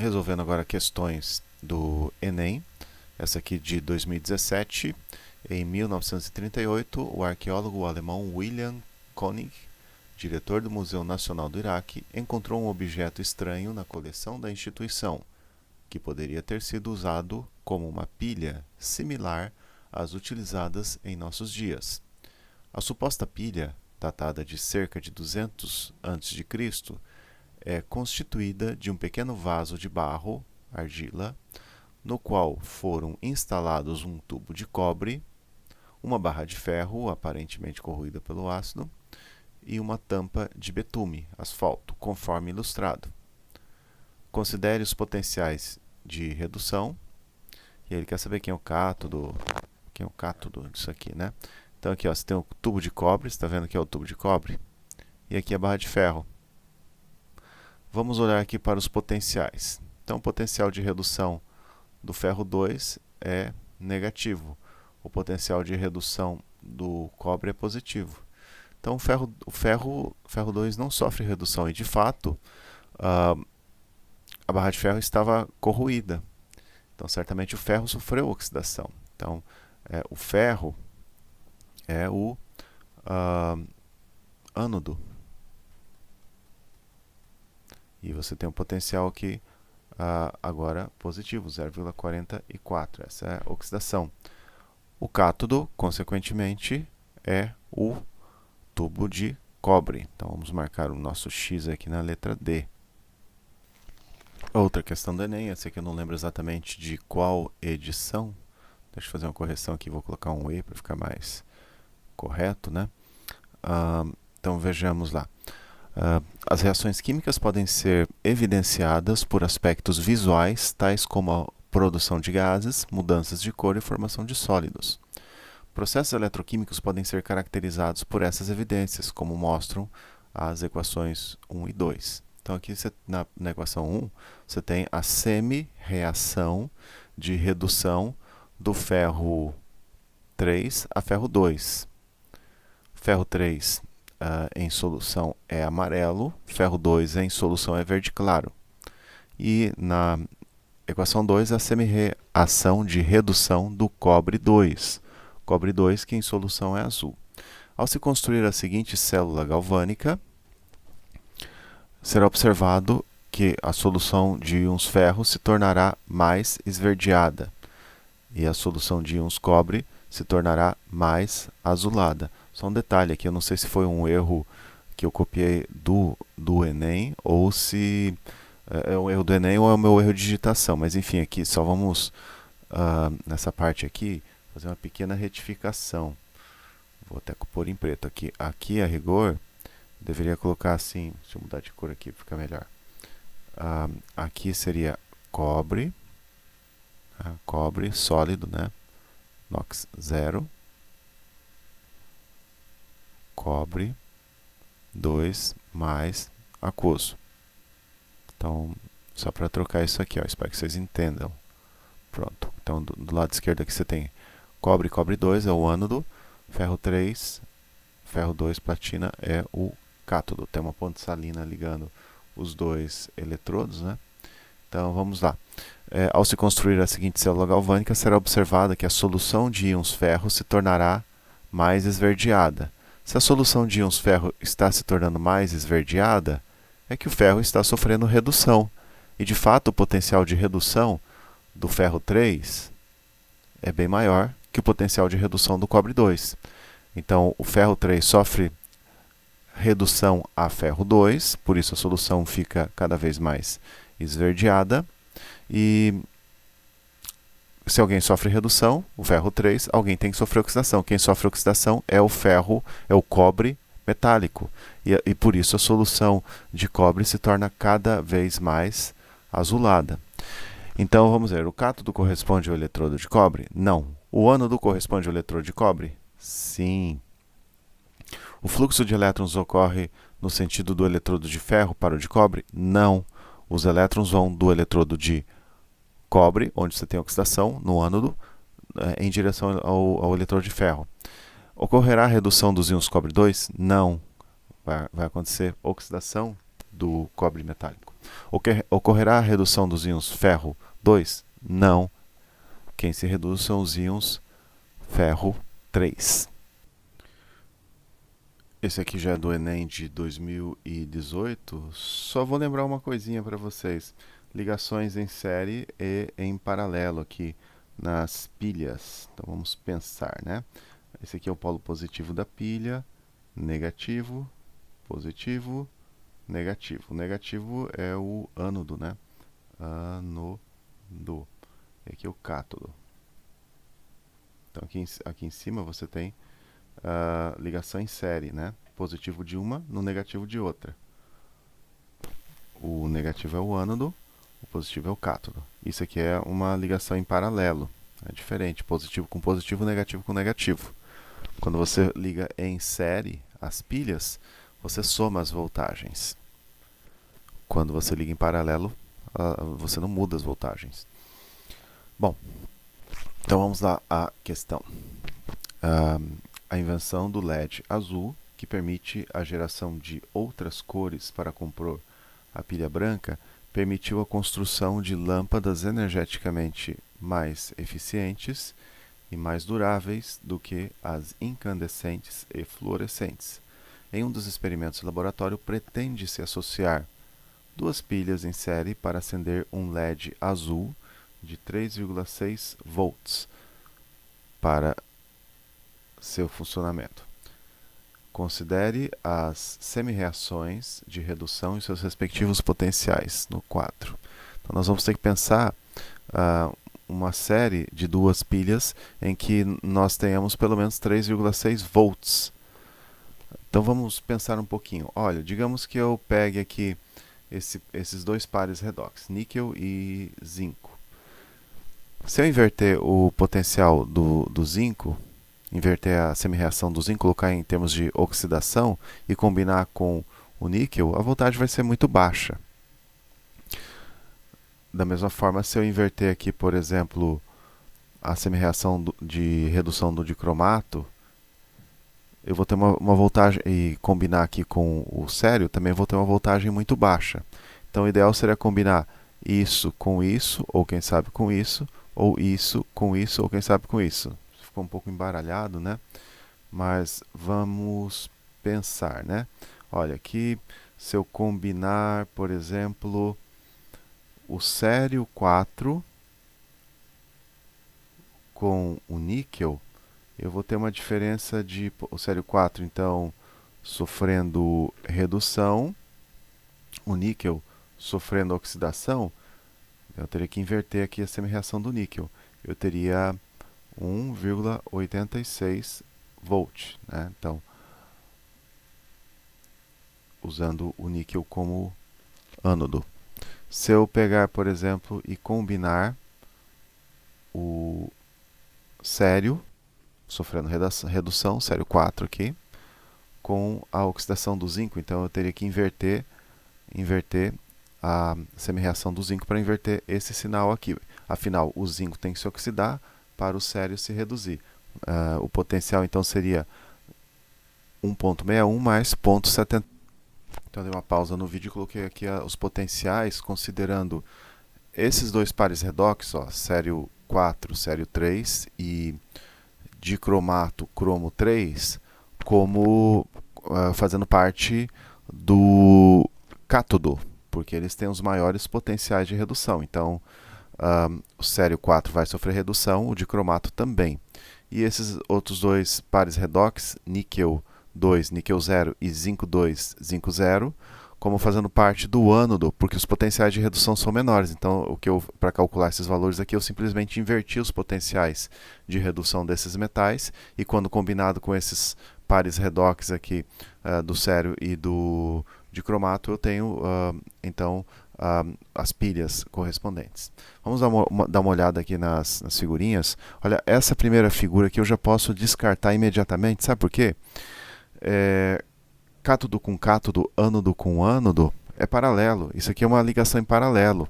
resolvendo agora questões do Enem, essa aqui de 2017. Em 1938, o arqueólogo alemão William Koenig, diretor do Museu Nacional do Iraque, encontrou um objeto estranho na coleção da instituição, que poderia ter sido usado como uma pilha similar às utilizadas em nossos dias. A suposta pilha, datada de cerca de 200 a.C., é constituída de um pequeno vaso de barro, argila, no qual foram instalados um tubo de cobre, uma barra de ferro, aparentemente corroída pelo ácido, e uma tampa de betume, asfalto, conforme ilustrado. Considere os potenciais de redução, e aí ele quer saber quem é o cátodo disso aqui, né? Então aqui, ó, você tem o tubo de cobre, você está vendo que é o tubo de cobre, e aqui a barra de ferro. Vamos olhar aqui para os potenciais. Então, o potencial de redução do ferro 2 é negativo. O potencial de redução do cobre é positivo. Então, o ferro 2 não sofre redução. E, de fato, a barra de ferro estava corroída. Então, certamente, o ferro sofreu oxidação. Então, o ferro é o ânodo. E você tem um potencial aqui agora positivo, 0,44. Essa é a oxidação. O cátodo, consequentemente, é o tubo de cobre. Então, vamos marcar o nosso X aqui na letra D. Outra questão do Enem, essa aqui eu não lembro exatamente de qual edição. Deixa eu fazer uma correção aqui, vou colocar um E para ficar mais correto, né? Então, vejamos lá. As reações químicas podem ser evidenciadas por aspectos visuais, tais como a produção de gases, mudanças de cor e formação de sólidos. Processos eletroquímicos podem ser caracterizados por essas evidências, como mostram as equações 1 e 2. Então, aqui na equação 1, você tem a semi-reação de redução do ferro 3 a ferro 2. Ferro 3 em solução é amarelo, ferro 2 em solução é verde claro. E na equação 2, a semi-reação de redução do cobre 2. Cobre 2 que em solução é azul. Ao se construir a seguinte célula galvânica, será observado que a solução de íons ferro se tornará mais esverdeada e a solução de íons cobre se tornará mais azulada. Só um detalhe aqui, eu não sei se foi um erro que eu copiei do Enem, ou se é um erro do Enem ou é o meu erro de digitação, mas enfim, aqui só vamos, nessa parte aqui, fazer uma pequena retificação. Vou até pôr em preto aqui. Aqui, a rigor, deveria colocar assim, deixa eu mudar de cor aqui para ficar melhor. Aqui seria cobre, cobre sólido, né? NOx 0. Cobre 2 mais aquoso. Então, só para trocar isso aqui, ó, espero que vocês entendam. Pronto. Então, do lado esquerdo aqui você tem cobre, cobre 2 é o ânodo, ferro 3, ferro 2, platina é o cátodo. Tem uma ponte salina ligando os dois eletrodos, né? Então, vamos lá. Ao se construir a seguinte célula galvânica, será observada que a solução de íons ferro se tornará mais esverdeada. Se a solução de íons ferro está se tornando mais esverdeada, é que o ferro está sofrendo redução. E, de fato, o potencial de redução do ferro 3 é bem maior que o potencial de redução do cobre 2. Então, o ferro 3 sofre redução a ferro 2, por isso a solução fica cada vez mais esverdeada. E se alguém sofre redução, o ferro 3, alguém tem que sofrer oxidação. Quem sofre oxidação é o ferro, é o cobre metálico. E por isso a solução de cobre se torna cada vez mais azulada. Então vamos ver, o cátodo corresponde ao eletrodo de cobre? Não. O ânodo corresponde ao eletrodo de cobre? Sim. O fluxo de elétrons ocorre no sentido do eletrodo de ferro para o de cobre? Não. Os elétrons vão do eletrodo de cobre, onde você tem oxidação, no ânodo, em direção ao eletrodo de ferro. Ocorrerá a redução dos íons cobre 2? Não. Vai acontecer oxidação do cobre metálico. Ocorrerá a redução dos íons ferro 2? Não. Quem se reduz são os íons ferro 3. Esse aqui já é do Enem de 2018. Só vou lembrar uma coisinha para vocês. Ligações em série e em paralelo aqui nas pilhas. Então vamos pensar, né? Esse aqui é o polo positivo da pilha, negativo, positivo, negativo. O negativo é o ânodo, né? Ânodo. E aqui é o cátodo. Então aqui em cima você tem ligação em série, né? Positivo de uma no negativo de outra. O negativo é o ânodo, o positivo é o cátodo. Isso aqui é uma ligação em paralelo. É diferente, positivo com positivo, negativo com negativo. Quando você liga em série as pilhas, você soma as voltagens. Quando você liga em paralelo, você não muda as voltagens. Bom, então vamos lá à questão. A invenção do LED azul, que permite a geração de outras cores para compor a pilha branca, permitiu a construção de lâmpadas energeticamente mais eficientes e mais duráveis do que as incandescentes e fluorescentes. Em um dos experimentos de laboratório, pretende-se associar duas pilhas em série para acender um LED azul de 3,6 volts para seu funcionamento. Considere as semi-reações de redução e seus respectivos potenciais no quadro. Então, nós vamos ter que pensar uma série de duas pilhas em que nós tenhamos pelo menos 3,6 volts. Então, vamos pensar um pouquinho. Olha, digamos que eu pegue aqui esses dois pares redox, níquel e zinco. Se eu inverter o potencial do zinco, inverter a semi-reação do zinco, colocar em termos de oxidação e combinar com o níquel, a voltagem vai ser muito baixa. Da mesma forma, se eu inverter aqui, por exemplo, a semi-reação de redução do dicromato, eu vou ter uma voltagem, e combinar aqui com o sério, também vou ter uma voltagem muito baixa. Então, o ideal seria combinar isso com isso, ou quem sabe com isso, ou isso com isso, ou quem sabe com isso. Ficou um pouco embaralhado, né? Mas vamos pensar, né? Olha, aqui, se eu combinar, por exemplo, o sério 4 com o níquel, eu vou ter uma diferença de o sério 4, então, sofrendo redução, o níquel sofrendo oxidação, eu teria que inverter aqui a semi-reação do níquel. Eu teria 1,86 volt, né? Então, usando o níquel como ânodo. Se eu pegar, por exemplo, e combinar o sério, sofrendo redução, sério 4 aqui, com a oxidação do zinco, então eu teria que inverter a semi-reação do zinco para inverter esse sinal aqui. Afinal, o zinco tem que se oxidar para o sério se reduzir. O potencial então seria 1,61 mais 0,70. Então eu dei uma pausa no vídeo e coloquei aqui os potenciais considerando esses dois pares redox, ó, sério 4, sério 3 e dicromato, cromo 3, como fazendo parte do cátodo, porque eles têm os maiores potenciais de redução. Então, o sério 4 vai sofrer redução, o dicromato também. E esses outros dois pares redox, níquel 2, níquel 0 e zinco 2, zinco 0, como fazendo parte do ânodo, porque os potenciais de redução são menores. Então, para calcular esses valores aqui, eu simplesmente inverti os potenciais de redução desses metais, e quando combinado com esses pares redox aqui, do sério e do dicromato, eu tenho, então, as pilhas correspondentes. Vamos dar uma olhada aqui nas figurinhas. Olha, essa primeira figura aqui eu já posso descartar imediatamente. Sabe por quê? Cátodo com cátodo, ânodo com ânodo, é paralelo. Isso aqui é uma ligação em paralelo.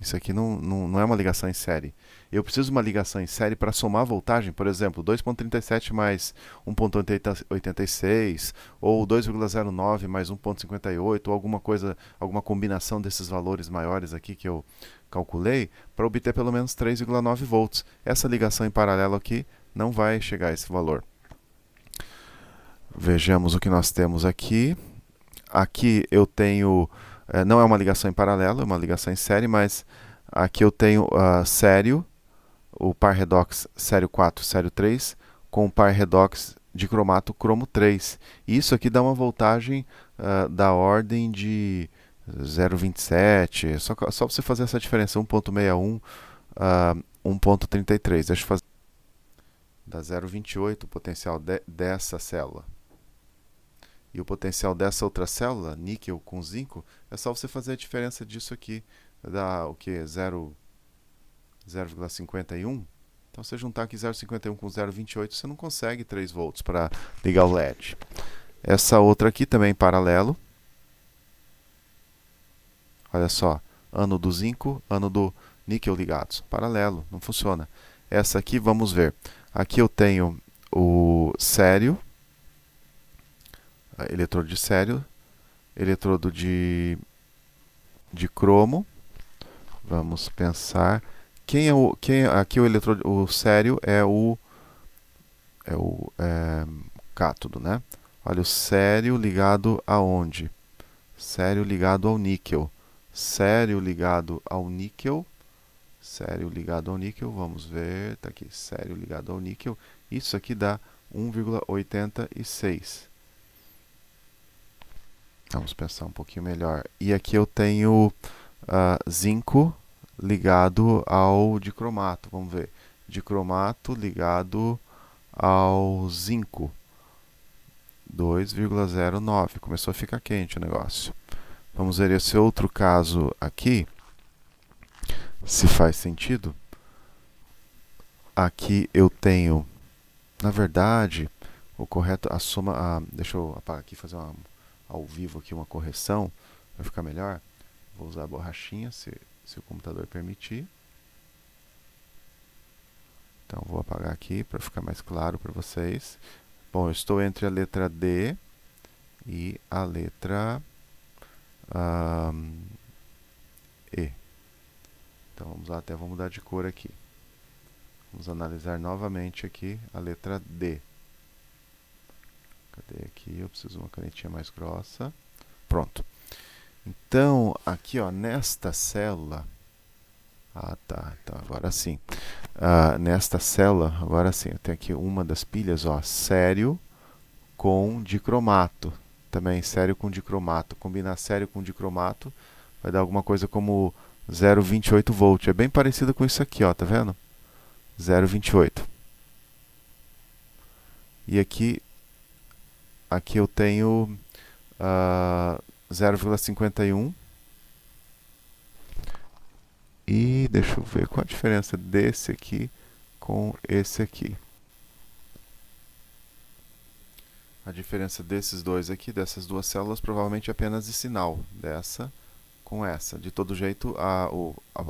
Isso aqui não é uma ligação em série. Eu preciso de uma ligação em série para somar a voltagem, por exemplo, 2,37 mais 1,86 ou 2,09 mais 1,58 ou alguma coisa, alguma combinação desses valores maiores aqui que eu calculei para obter pelo menos 3,9 volts. Essa ligação em paralelo aqui não vai chegar a esse valor. Vejamos o que nós temos aqui. Aqui eu tenho, não é uma ligação em paralelo, é uma ligação em série, mas aqui eu tenho sério, o par redox sério 4, sério 3, com o par redox de cromato cromo 3. E isso aqui dá uma voltagem da ordem de 0,27, só você fazer essa diferença, 1,61 a 1,33. Deixa eu fazer. Dá 0,28 o potencial dessa célula. E o potencial dessa outra célula, níquel com zinco, é só você fazer a diferença disso aqui. Dá o que? 0,51. Então, se você juntar aqui 0,51 com 0,28, você não consegue 3 volts para ligar o LED. Essa outra aqui também em paralelo. Olha só, ano do zinco, ano do níquel ligados. Paralelo, não funciona. Essa aqui, vamos ver. Aqui eu tenho o sério, eletrodo de sério, eletrodo de cromo. Vamos pensar. Aqui o eletrodo, o sério é o cátodo, né? Olha, o sério ligado aonde? Sério ligado ao níquel. Sério ligado ao níquel. Sério ligado ao níquel, vamos ver, tá aqui, sério ligado ao níquel. Isso aqui dá 1,86. Vamos pensar um pouquinho melhor. E aqui eu tenho zinco ligado ao dicromato. Vamos ver. Dicromato ligado ao zinco. 2,09. Começou a ficar quente o negócio. Vamos ver esse outro caso aqui. Se faz sentido. Aqui eu tenho, na verdade, o correto, a soma. Deixa eu apagar aqui, fazer ao vivo aqui uma correção. Vai ficar melhor. Vou usar a borrachinha, se o computador permitir. Então, vou apagar aqui para ficar mais claro para vocês. Bom, eu estou entre a letra D e a letra E. Então, vamos lá, até vou mudar de cor aqui. Vamos analisar novamente aqui a letra D. Cadê aqui? Eu preciso de uma canetinha mais grossa. Pronto. Então, aqui, ó, nesta célula... tá. Então, agora sim. Nesta célula, agora sim, eu tenho aqui uma das pilhas, ó, sério com dicromato. Também sério com dicromato. Combinar sério com dicromato vai dar alguma coisa como 0,28 volt. É bem parecido com isso aqui, ó, tá vendo? 0,28. E aqui eu tenho 0,51. E deixa eu ver qual a diferença desse aqui com esse aqui. A diferença desses dois aqui, dessas duas células, provavelmente é apenas de sinal, dessa com essa. De todo jeito, a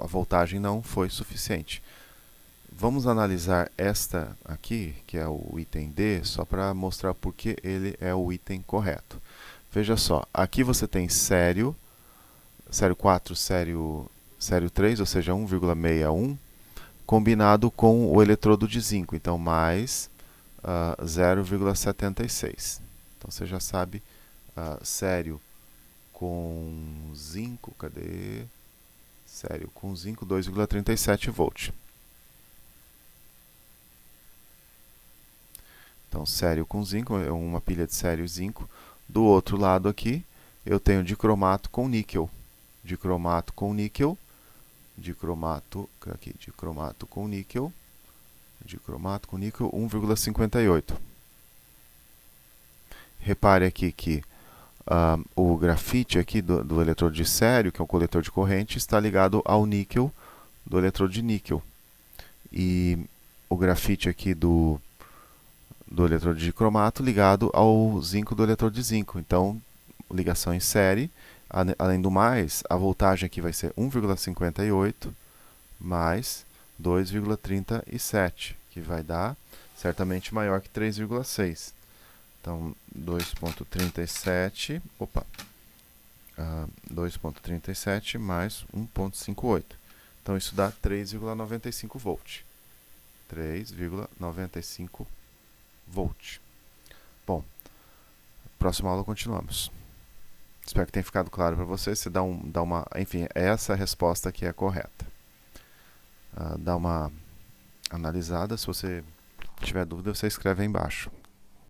voltagem não foi suficiente. Vamos analisar esta aqui, que é o item D, só para mostrar por que ele é o item correto. Veja só, aqui você tem sério 4, sério 3, ou seja, 1,61, combinado com o eletrodo de zinco, então mais 0,76. Então você já sabe, sério com zinco, cadê? Sério com zinco, 2,37 volt. Então, sério com zinco, é uma pilha de sério e zinco. Do outro lado aqui, eu tenho dicromato com níquel. Dicromato com níquel. Dicromato com níquel. Dicromato com níquel, 1,58. Repare aqui que o grafite aqui do eletrodo de sério, que é o coletor de corrente, está ligado ao níquel do eletrodo de níquel. E o grafite aqui do eletrodo de cromato ligado ao zinco do eletrodo de zinco. Então, ligação em série, Além do mais, a voltagem aqui vai ser 1,58 mais 2,37, que vai dar certamente maior que 3,6. Então, 2,37, 2,37 mais 1,58. Então, isso dá 3,95 volt. 3,95 volt. Bom, próxima aula continuamos. Espero que tenha ficado claro para você. Você dá uma... Enfim, essa é a resposta que é correta. Dá uma analisada. Se você tiver dúvida, você escreve aí embaixo.